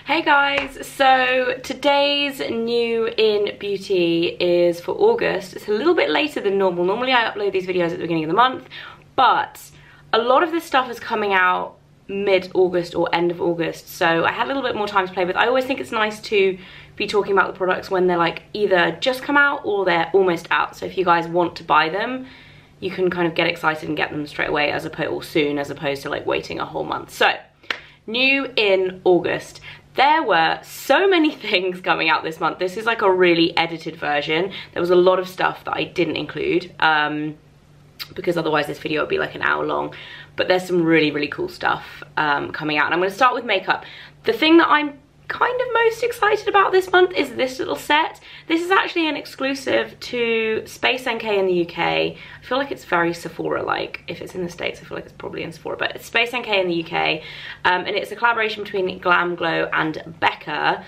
Hey guys, so today's new in beauty is for August. It's a little bit later than normal. Normally I upload these videos at the beginning of the month, but a lot of this stuff is coming out mid-August or end of August, so I had a little bit more time to play with. I always think it's nice to be talking about the products when they're like either just come out or they're almost out. So if you guys want to buy them, you can kind of get excited and get them straight away as opposed to like waiting a whole month. So new in August. There were so many things coming out this month. This is like a really edited version. There was a lot of stuff that I didn't include because otherwise this video would be like an hour long. But there's some really, really cool stuff coming out. And I'm going to start with makeup. The thing that I'm kind of most excited about this month is this little set. This is actually an exclusive to Space NK in the UK. I feel like it's very Sephora-like. If it's in the States, I feel like it's probably in Sephora, but it's Space NK in the UK. And it's a collaboration between Glamglow and Becca.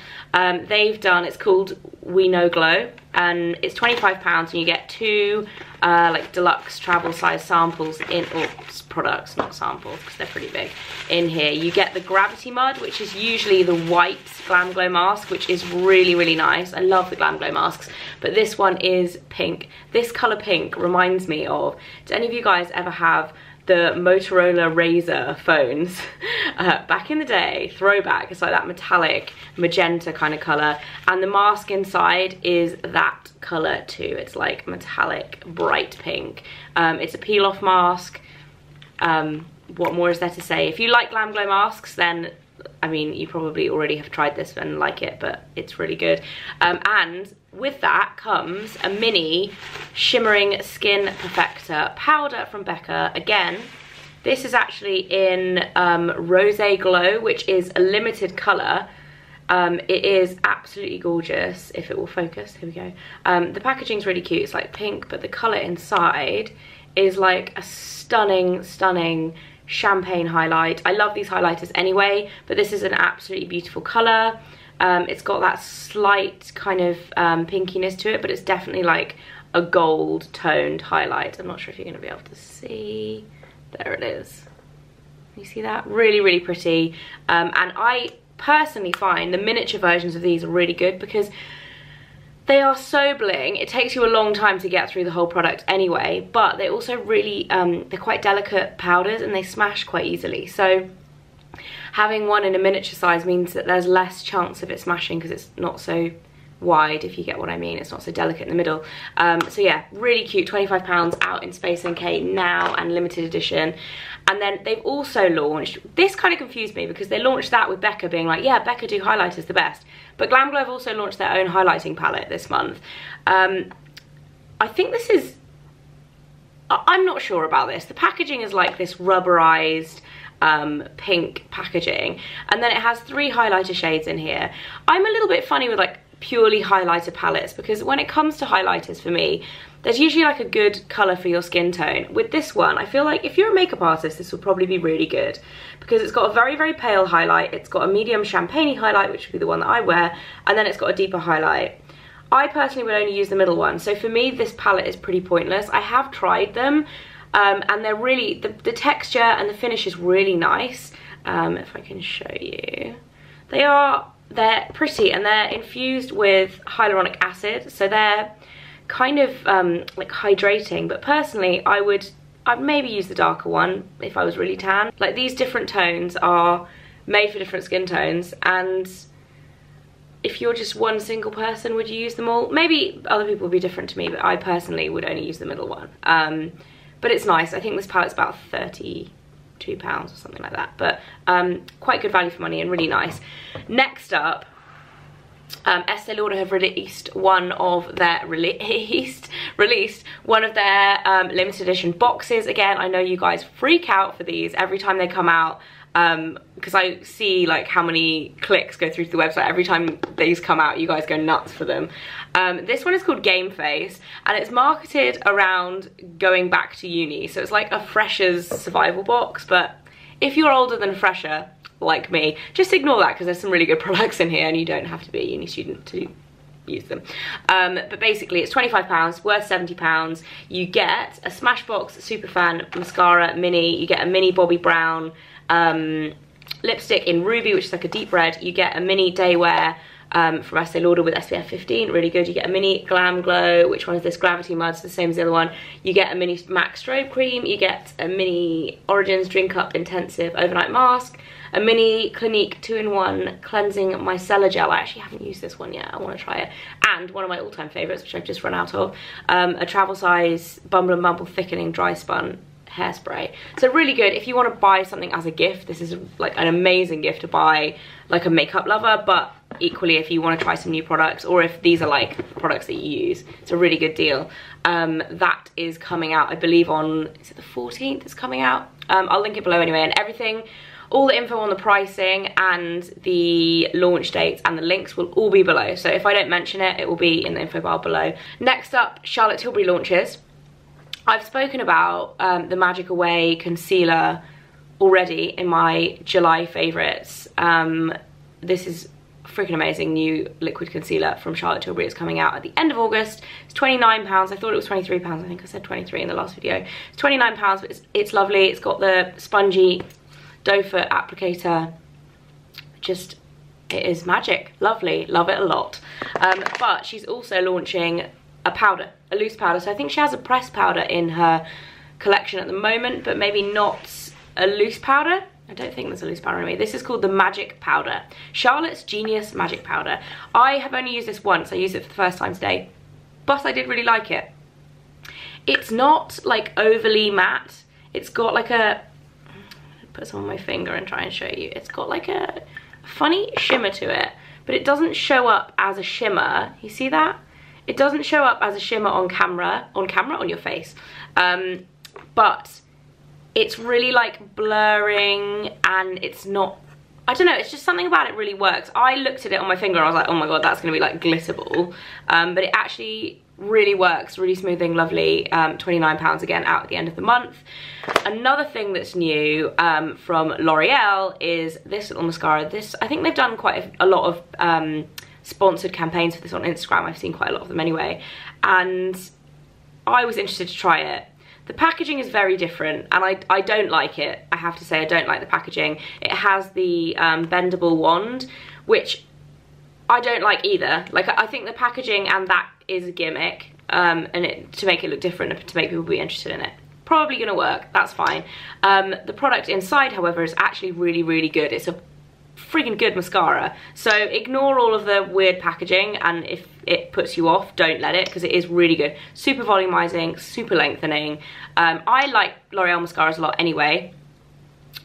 They've done, it's called We Know Glow, and it's £25 and you get two like deluxe travel size samples in, or products, not samples because they're pretty big, in here. You get the Gravity Mud, which is usually the white Glamglow mask, which is really, really nice. I love the Glamglow masks, but this one is pink. This colour pink reminds me of, do any of you guys ever have the Motorola Razr phones back in the day? Throwback. It's like that metallic magenta kind of colour, and the mask inside is that colour too. It's like metallic bright pink. It's a peel off mask. What more is there to say? If you like Glamglow masks, then I mean you probably already have tried this and like it, but it's really good. And with that comes a mini shimmering skin perfector powder from Becca. Again, this is actually in Rose Glow, which is a limited colour. It is absolutely gorgeous. If it will focus, here we go. The packaging's really cute. It's like pink, but the colour inside is like a stunning, stunning champagne highlight. I love these highlighters anyway, but this is an absolutely beautiful colour. It's got that slight kind of pinkiness to it, but it's definitely like a gold toned highlight. I'm not sure if you're going to be able to see. There it is. You see that? Really, really pretty. And I personally find the miniature versions of these are really good because they are so bling. It takes you a long time to get through the whole product anyway, but they also really, they're quite delicate powders and they smash quite easily. So having one in a miniature size means that there's less chance of it smashing because it's not so wide, if you get what I mean. It's not so delicate in the middle. So yeah, really cute. £25 out in Space NK now and limited edition. And then they've also launched, this kind of confused me because they launched that with Becca being like, yeah, Becca do highlighters the best. But Glamglow have also launched their own highlighting palette this month. I think this is, I'm not sure about this. The packaging is like this rubberized pink packaging. And then it has 3 highlighter shades in here. I'm a little bit funny with like purely highlighter palettes because when it comes to highlighters for me, there's usually like a good colour for your skin tone. With this one, I feel like if you're a makeup artist, this will probably be really good because it's got a very, very pale highlight. It's got a medium champagne highlight, which would be the one that I wear, and then it's got a deeper highlight. I personally would only use the middle one, so for me, this palette is pretty pointless. I have tried them, and they're really, the texture and the finish is really nice. If I can show you. They're pretty and they're infused with hyaluronic acid, so they're kind of like hydrating, but personally I'd maybe use the darker one if I was really tan. Like these different tones are made for different skin tones, and if you're just one single person, would you use them all? Maybe other people would be different to me, but I personally would only use the middle one. But it's nice. I think this palette's about £32 or something like that, but quite good value for money and really nice. Next up, Estee Lauder have released one of their limited edition boxes. Again, I know you guys freak out for these every time they come out because I see like how many clicks go through to the website every time these come out. You guys go nuts for them. This one is called Game Face and it's marketed around going back to uni, so it's like a freshers survival box, but if you're older than fresher like me, just ignore that because there's some really good products in here and you don't have to be a uni student to use them. But basically it's £25, worth £70. You get a Smashbox Superfan Mascara Mini, you get a mini Bobbi Brown lipstick in Ruby, which is like a deep red. You get a mini day wear from Estee Lauder with SPF 15, really good. You get a mini Glamglow, which one is this? Gravity Mud, it's the same as the other one. You get a mini MAC Strobe Cream, you get a mini Origins Drink Up Intensive Overnight Mask, a mini Clinique 2-in-1 Cleansing Micellar Gel. I actually haven't used this one yet, I want to try it. And one of my all-time favourites, which I've just run out of, a travel size Bumble and Bumble Thickening Dry Spun hairspray. So really good if you want to buy something as a gift. This is like an amazing gift to buy, like a makeup lover, but equally if you want to try some new products, or if these are like products that you use, it's a really good deal. That is coming out, I believe, on, is it the 14th it's coming out? I'll link it below anyway, and everything, all the info on the pricing and the launch dates and the links will all be below. So if I don't mention it, it will be in the info bar below. Next up, Charlotte Tilbury launches. I've spoken about the Magic Away concealer already in my July favourites. This is freaking amazing new liquid concealer from Charlotte Tilbury. It's coming out at the end of August. It's £29. I thought it was £23. I think I said 23 in the last video. It's £29, but it's lovely. It's got the spongy doe foot applicator. Just, it is magic. Lovely. Love it a lot. But she's also launching a powder, a loose powder. So I think she has a pressed powder in her collection at the moment, but maybe not a loose powder. I don't think there's a loose powder in me. This is called the Magic Powder. Charlotte's Genius Magic Powder. I have only used this once. I used it for the first time today, but I did really like it. It's not like overly matte. It's got like a, put some on my finger and try and show you. It's got like a funny shimmer to it, but it doesn't show up as a shimmer. You see that? It doesn't show up as a shimmer on camera, on your face. But it's really like blurring, and it's not, I don't know, it's just something about it really works. I looked at it on my finger and I was like, oh my god, that's gonna be like glitter ball. But it actually really works, really smoothing, lovely. £29 again, out at the end of the month. Another thing that's new from L'Oreal is this little mascara. This, I think they've done quite a lot of sponsored campaigns for this on Instagram. I've seen quite a lot of them anyway, and I was interested to try it. The packaging is very different, and I don't like it. I have to say, I don't like the packaging. It has the bendable wand, which I don't like either. Like, I think the packaging and that is a gimmick, and to make it look different, to make people be interested in it. Probably gonna work, that's fine. The product inside, however, is actually really, really good. It's a freaking good mascara. So ignore all of the weird packaging, and if it puts you off, don't let it, because it is really good. Super volumizing, super lengthening. I like L'Oreal mascaras a lot anyway,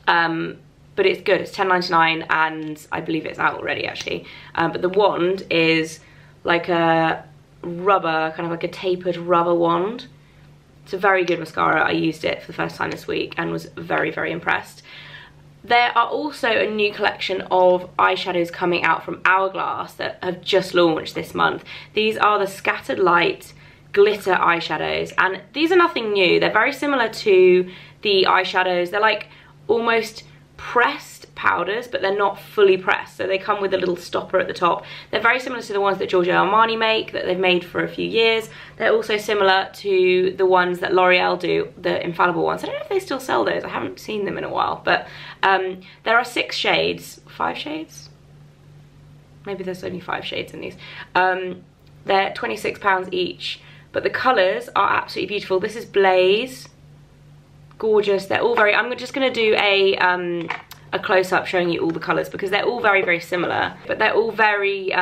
but it's good. It's £10.99, and I believe it's out already actually. But the wand is like a rubber, kind of like a tapered rubber wand. It's a very good mascara. I used it for the first time this week and was very, very impressed. There are also a new collection of eyeshadows coming out from Hourglass that have just launched this month. These are the Scattered Light Glitter eyeshadows, and these are nothing new. They're very similar to the eyeshadows. They're like almost pressed powders, but they're not fully pressed, so they come with a little stopper at the top. They're very similar to the ones that Giorgio Armani make, that they've made for a few years. They're also similar to the ones that L'Oreal do, the infallible ones. I don't know if they still sell those. I haven't seen them in a while, but there are 6 shades, 5 shades? Maybe there's only 5 shades in these. They're £26 each, but the colours are absolutely beautiful. This is Blaze. Gorgeous. They're all very, I'm just going to do a close-up showing you all the colours, because they're all very, very similar, but they're all very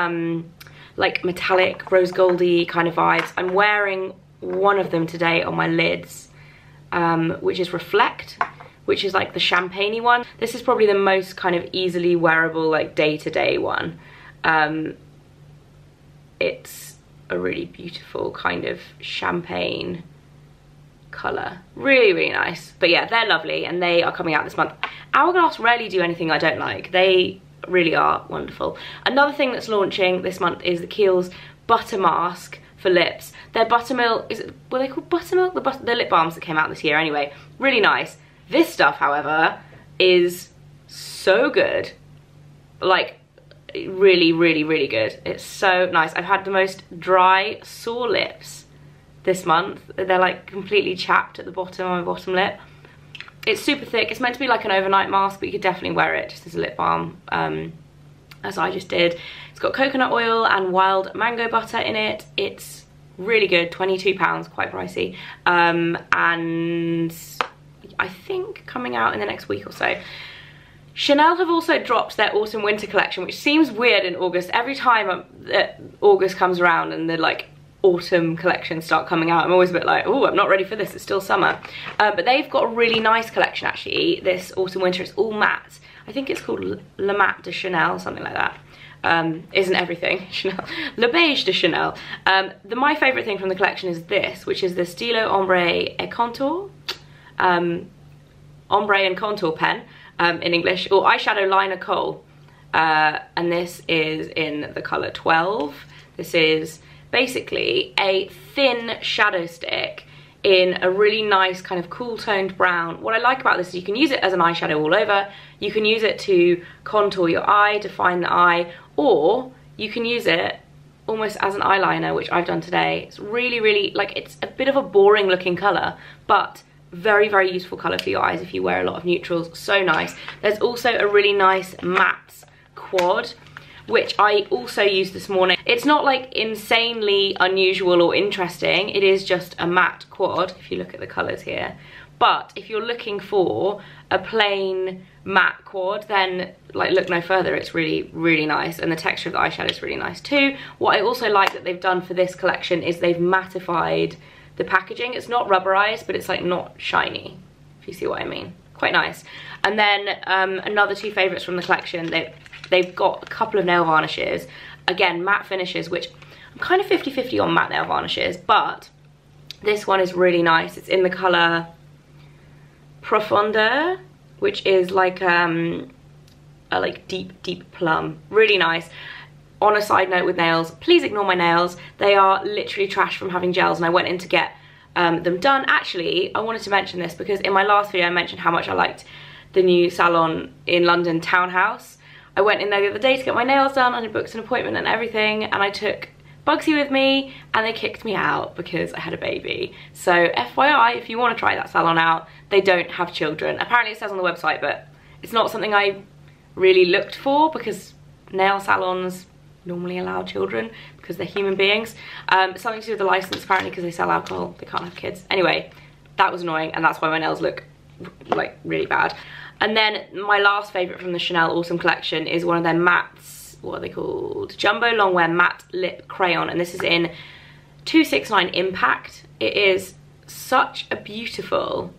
like metallic, rose goldy kind of vibes. I'm wearing one of them today on my lids, which is Reflect, which is like the champagne-y one. This is probably the most kind of easily wearable, like day-to-day one. It's a really beautiful kind of champagne colour. Really, really nice. But yeah, they're lovely, and they are coming out this month. Hourglass rarely do anything I don't like. They really are wonderful. Another thing that's launching this month is the Kiehls Buttermask for lips. Their buttermilk, were they called buttermilk? The lip balms that came out this year anyway. Really nice. This stuff, however, is so good. Like, really, really, really good. It's so nice. I've had the most dry, sore lips this month. They're like completely chapped at the bottom of my bottom lip. It's super thick. It's meant to be like an overnight mask, but you could definitely wear it just as a lip balm, as I just did. It's got coconut oil and wild mango butter in it. It's really good, £22, quite pricey, and I think coming out in the next week or so. Chanel have also dropped their autumn winter collection, which seems weird in August. Every time August comes around and the like autumn collections start coming out, I'm always a bit like, oh, I'm not ready for this, it's still summer. But they've got a really nice collection actually this autumn winter. It's all matte. I think it's called Le Matte de Chanel, something like that. Isn't everything Chanel. Le Beige de Chanel. My favourite thing from the collection is this, which is the Stylo Ombre et Contour. Ombre and Contour pen in English, or eyeshadow liner kohl. And this is in the colour 12. This is basically a thin shadow stick in a really nice kind of cool toned brown. What I like about this is you can use it as an eyeshadow all over, you can use it to contour your eye, define the eye, or you can use it almost as an eyeliner, which I've done today. It's really, really, like, it's a bit of a boring looking colour, but very, very useful colour for your eyes if you wear a lot of neutrals. So nice. There's also a really nice matte quad, which I also used this morning. It's not like insanely unusual or interesting. It is just a matte quad, if you look at the colours here. But if you're looking for a plain matte quad, then like look no further. It's really, really nice. And the texture of the eyeshadow is really nice too. What I also like that they've done for this collection is they've mattified the packaging. It's not rubberized, but it's like not shiny, if you see what I mean. Quite nice. And then another two favourites from the collection, they've got a couple of nail varnishes. Again, matte finishes, which I'm kind of 50-50 on matte nail varnishes, but this one is really nice. It's in the colour Profondeur, which is like a like deep plum. Really nice. On a side note with nails, please ignore my nails. They are literally trash from having gels, and I went in to get them done. Actually, I wanted to mention this because in my last video I mentioned how much I liked the new salon in London, Townhouse. I went in there the other day to get my nails done and I booked an appointment and everything, and I took Bugsy with me and they kicked me out because I had a baby. So FYI, if you want to try that salon out, they don't have children. Apparently it says on the website, but it's not something I really looked for because nail salons normally allow children because they're human beings. Something to do with the license apparently, because they sell alcohol, they can't have kids. Anyway, that was annoying, and that's why my nails look like really bad. And then my last favourite from the Chanel Autumn collection is one of their mattes, what are they called? Jumbo Longwear Matte Lip Crayon, and this is in 269 Impact. It is such a beautiful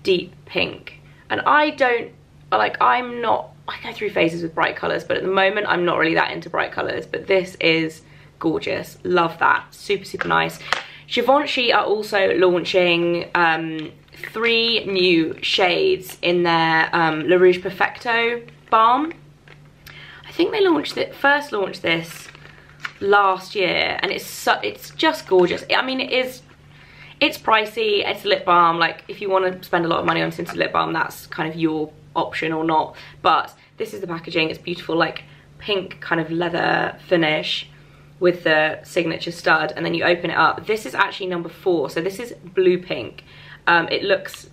deep pink, and I'm not, I go through phases with bright colours, but at the moment I'm not really that into bright colours, but this is gorgeous. Love that. Super, super nice. Givenchy are also launching 3 new shades in their Le Rouge Perfecto balm. I think they first launched this last year, and it's just gorgeous. I mean, it's pricey, it's a lip balm. Like, if you want to spend a lot of money on tinted lip balm, that's kind of your option or not. But this is the packaging. It's beautiful, like pink kind of leather finish with the signature stud, and then you open it up. This is actually number 4, so this is blue pink. It looks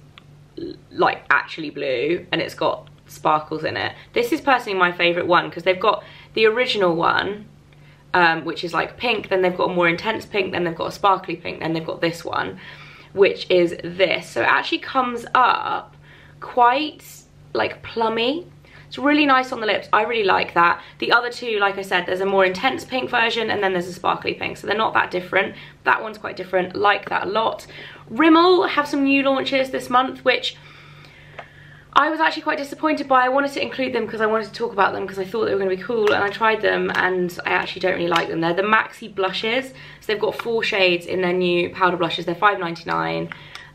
like actually blue, and it's got sparkles in it. This is personally my favorite one because they've got the original one, which is like pink, then they've got a more intense pink, then they've got a sparkly pink, then they've got this one, which is this. So it actually comes up quite like plummy. It's really nice on the lips. I really like that. The other two, like I said, there's a more intense pink version and then there's a sparkly pink, so they're not that different. That one's quite different. Like that a lot. Rimmel have some new launches this month, which I was actually quite disappointed by. I wanted to include them because I wanted to talk about them because I thought they were going to be cool, and I tried them and I actually don't really like them. They're the Maxi blushes. So they've got 4 shades in their new powder blushes. They're $5.99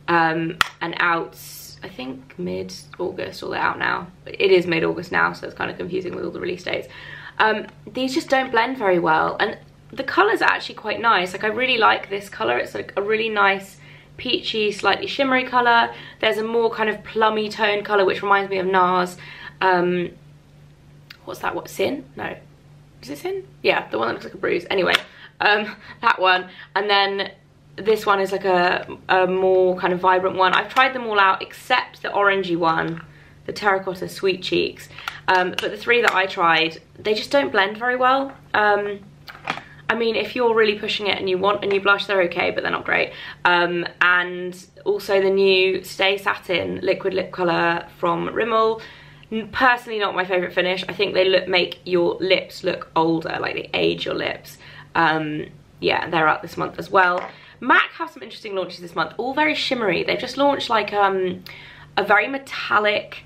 and out, I think, mid-August, or they're out now. It is mid-August now, so it's kind of confusing with all the release dates. These just don't blend very well, and the colours are actually quite nice. Like, I really like this colour. It's like a really nice peachy, slightly shimmery colour. There's a more kind of plummy tone colour, which reminds me of NARS. What's that? What, Sin? No. Is it Sin? Yeah, the one that looks like a bruise. Anyway, that one. And then this one is like a more kind of vibrant one. I've tried them all out except the orangey one, the Terracotta Sweet Cheeks. But the three that I tried, they just don't blend very well. I mean, if you're really pushing it and you want a new blush, they're okay, but they're not great. And also the new Stay Satin liquid lip colour from Rimmel. Personally not my favourite finish. I think they make your lips look older, like they age your lips. Yeah, they're out this month as well. MAC have some interesting launches this month, all very shimmery. They've just launched like a very metallic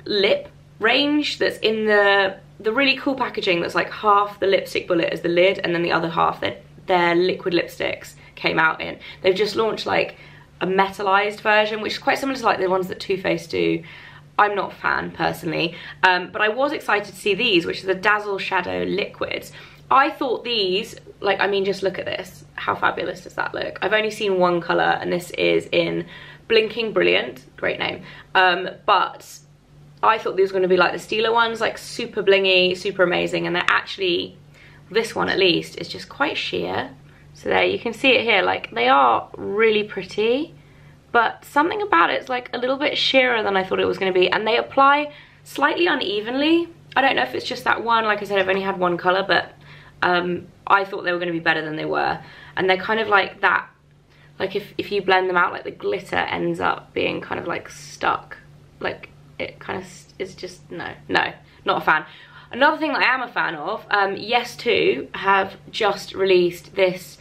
lip range that's in the really cool packaging, that's like half the lipstick bullet as the lid and then the other half their liquid lipsticks came out in. They've just launched like a metallized version, which is quite similar to like the ones that Too Faced do. I'm not a fan personally, but I was excited to see these, which are the Dazzleshow liquids. I thought these, like, I mean, just look at this. How fabulous does that look? I've only seen one colour, and this is in Blinking Brilliant. Great name. But I thought these were going to be like the Stylo ones, like super blingy, super amazing. And they're actually, this one at least, is just quite sheer. So there, you can see it here. Like, they are really pretty, but something about it's like a little bit sheerer than I thought it was going to be. And they apply slightly unevenly. I don't know if it's just that one. Like I said, I've only had one colour, but I thought they were going to be better than they were. And they're kind of like that, like if you blend them out, like the glitter ends up being kind of like stuck. Like it kind of is just, no, not a fan. Another thing that I am a fan of, Yes To have just released this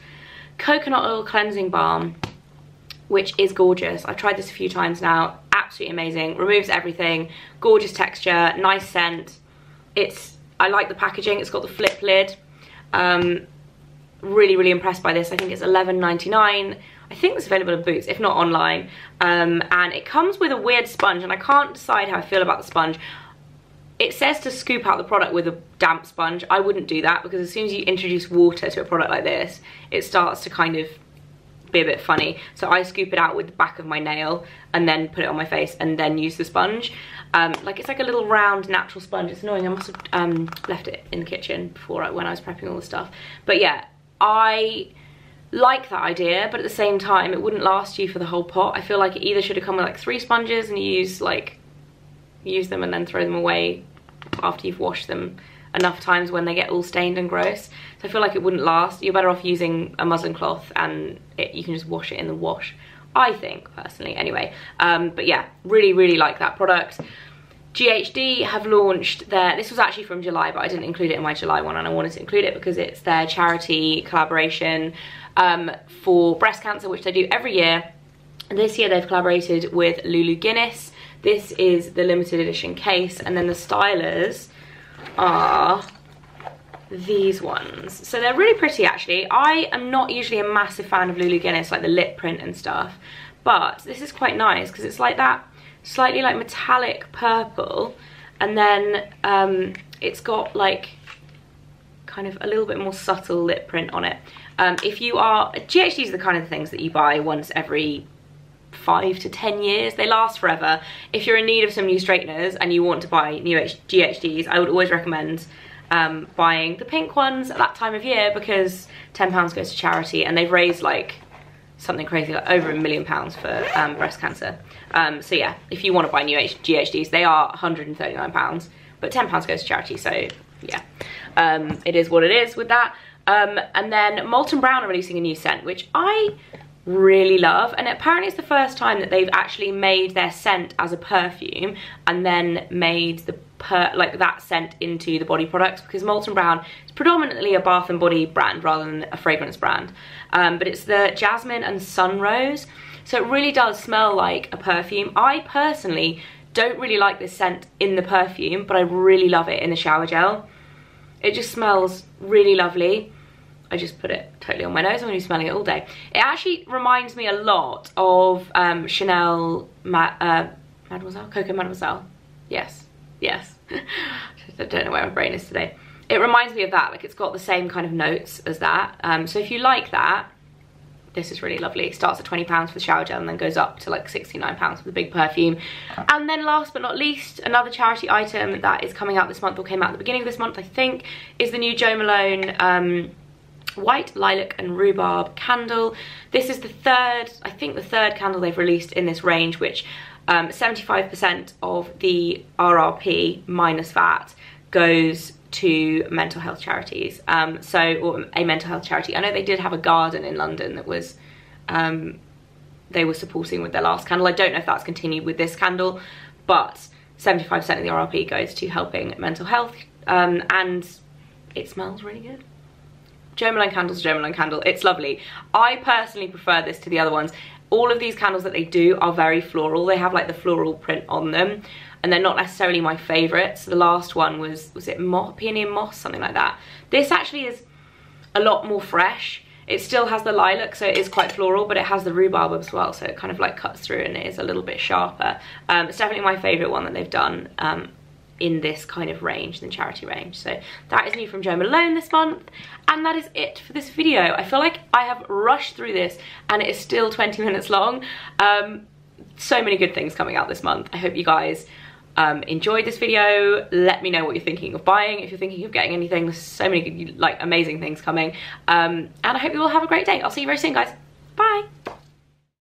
coconut oil cleansing balm, which is gorgeous. I've tried this a few times now, absolutely amazing. Removes everything, gorgeous texture, nice scent. I like the packaging, it's got the flip lid. Really impressed by this. I think it's $11.99. I think it's available in Boots, if not online. And it comes with a weird sponge, and I can't decide how I feel about the sponge. It says to scoop out the product with a damp sponge. I wouldn't do that, because as soon as you introduce water to a product like this, it starts to kind of be a bit funny. So I scoop it out with the back of my nail and then put it on my face and then use the sponge. Like, it's like a little round natural sponge. It's annoying. I must have left it in the kitchen before when I was prepping all the stuff. But yeah, I like that idea, but at the same time it wouldn't last you for the whole pot. I feel like it either should have come with like 3 sponges and you use them and then throw them away after you've washed them enough times when they get all stained and gross. So I feel like it wouldn't last. You're better off using a muslin cloth and you can just wash it in the wash, I think, personally, anyway. But yeah, really like that product. GHD have launched this was actually from July, but I didn't include it in my July one, and I wanted to include it because it's their charity collaboration for breast cancer, which they do every year. And this year they've collaborated with Lulu Guiness. This is the limited edition case, and then the stylers are these ones. So they're really pretty, actually. I am not usually a massive fan of Lulu Guiness, like the lip print and stuff, but this is quite nice because it's like that slightly like metallic purple, and then it's got like kind of a little bit more subtle lip print on it. If you are, GHDs are the kind of things that you buy once every 5 to 10 years. They last forever. If you're in need of some new straighteners and you want to buy new GHDs, I would always recommend buying the pink ones at that time of year, because £10 goes to charity, and they've raised like something crazy, like over £1 million for breast cancer. So yeah, if you want to buy new GHDs, they are £139, but £10 goes to charity, so yeah, it is what it is with that. And then Molton Brown are releasing a new scent, which I really love, and apparently it's the first time that they've actually made their scent as a perfume and then made the that scent into the body products, because Molton Brown is predominantly a bath and body brand rather than a fragrance brand. But it's the Jasmine and Sun Rose, so it really does smell like a perfume. I personally don't really like this scent in the perfume, but I really love it in the shower gel. It just smells really lovely. I just put it totally on my nose. I'm going to be smelling it all day. It actually reminds me a lot of Chanel Mademoiselle? Coco Mademoiselle. Yes. I don't know where my brain is today. It reminds me of that. Like, it's got the same kind of notes as that. So if you like that, this is really lovely. It starts at £20 for the shower gel and then goes up to like £69 for the big perfume. And then last but not least, another charity item that is coming out this month, or came out at the beginning of this month, I think, is the new Jo Malone white, lilac and rhubarb candle. This is the third, I think the third candle they've released in this range, which 75% of the RRP minus VAT goes to mental health charities. Or a mental health charity. I know they did have a garden in London that was they were supporting with their last candle. I don't know if that's continued with this candle, but 75% of the RRP goes to helping mental health, and it smells really good. Jo Malone candle's Jo Malone candle. It's lovely. I personally prefer this to the other ones. All of these candles that they do are very floral. They have like the floral print on them, and they're not necessarily my favourites. The last one was it Peony and Moss, something like that. This actually is a lot more fresh. It still has the lilac, so it is quite floral, but it has the rhubarb as well, so it kind of like cuts through and it is a little bit sharper. It's definitely my favourite one that they've done in this kind of range, the charity range. So that is new from Jo Malone this month, and that is it for this video. I feel like I have rushed through this and it is still 20 minutes long. So many good things coming out this month. I hope you guys enjoyed this video. Let me know what you're thinking of buying. If you're thinking of getting anything, there's so many good, like, amazing things coming. And I hope you all have a great day. I'll see you very soon, guys. Bye.